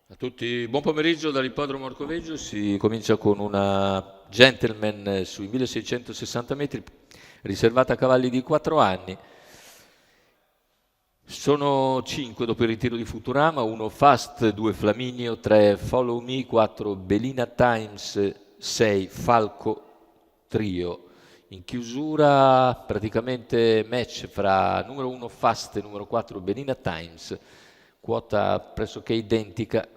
A tutti, buon pomeriggio dall'ippodromo Orcoveggio. Si comincia con una gentleman sui 1660 metri, riservata a cavalli di 4 anni. Sono 5 dopo il ritiro di Futurama, 1 Fast, 2 Flaminio, 3 Follow Me, 4 Belina Times, 6 Falco Trio. In chiusura praticamente match fra numero 1 Fast e numero 4 Belina Times, quota pressoché identica,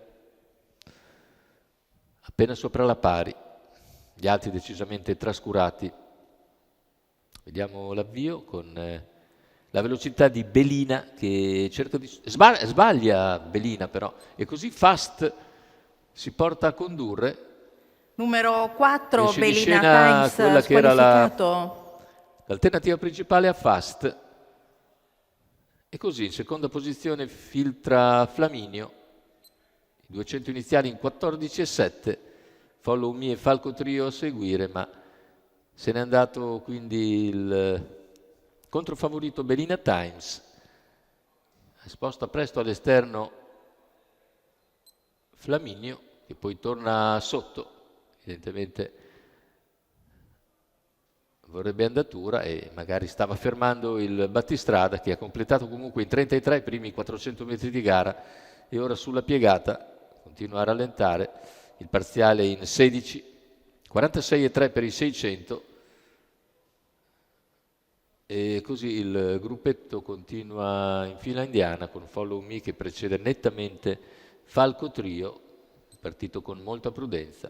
appena sopra la pari, gli altri decisamente trascurati. Vediamo l'avvio con la velocità di Belina che cerca di... sbaglia Belina però, e così Fast si porta a condurre Numero e 4, si Belina discena quella Times, che era squalificato. l'alternativa principale a Fast. E così in seconda posizione filtra Flaminio, i 200 iniziali in 14,7, Follow Me e Falco Trio a seguire, ma se n'è andato quindi il controfavorito Belina Times. Sposta presto all'esterno Flaminio, che poi torna sotto, evidentemente vorrebbe andatura e magari stava fermando il battistrada, che ha completato comunque in 33 i primi 400 metri di gara e ora sulla piegata continua a rallentare, il parziale in 16, 46,3 per i 600, e così il gruppetto continua in fila indiana con Follow Me che precede nettamente Falco Trio, partito con molta prudenza.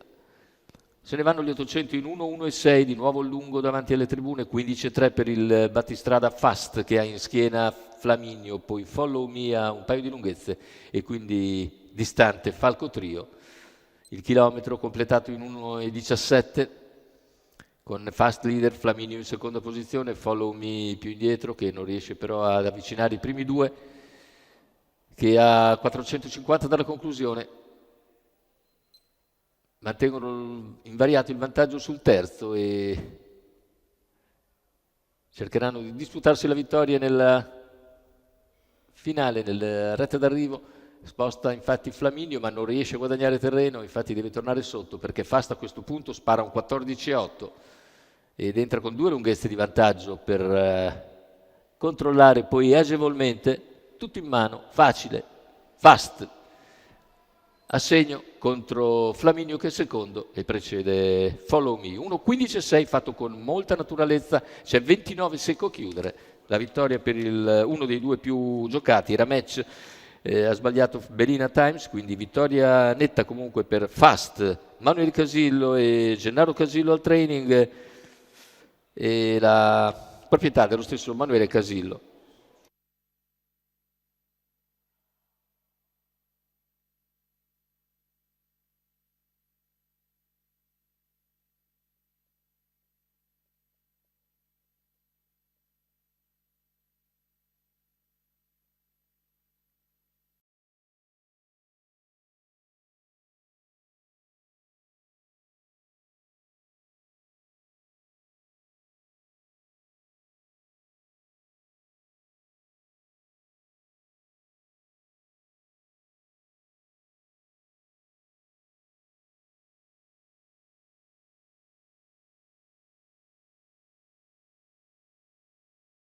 Se ne vanno gli 800 in 1, 1 e 6, di nuovo lungo davanti alle tribune, 15,3 per il battistrada Fast che ha in schiena Flaminio, poi Follow Me a un paio di lunghezze e quindi distante Falco Trio. Il chilometro completato in 1,17 con Fast leader, Flaminio in seconda posizione, Follow Me più indietro che non riesce però ad avvicinare i primi due, che a 450 dalla conclusione mantengono invariato il vantaggio sul terzo e cercheranno di disputarsi la vittoria nella finale, nella retta d'arrivo. Sposta infatti Flaminio ma non riesce a guadagnare terreno, infatti deve tornare sotto perché Fast a questo punto spara un 14,8 ed entra con 2 lunghezze di vantaggio per controllare poi agevolmente, tutto in mano, facile, Fast a segno contro Flaminio che è secondo e precede Follow Me. 1,15,6 fatto con molta naturalezza, c'è 29 secco a chiudere. La vittoria per uno dei due più giocati era match, ha sbagliato Belina Times, quindi vittoria netta comunque per Fast, Manuel Casillo e Gennaro Casillo al training e la proprietà dello stesso Manuele Casillo.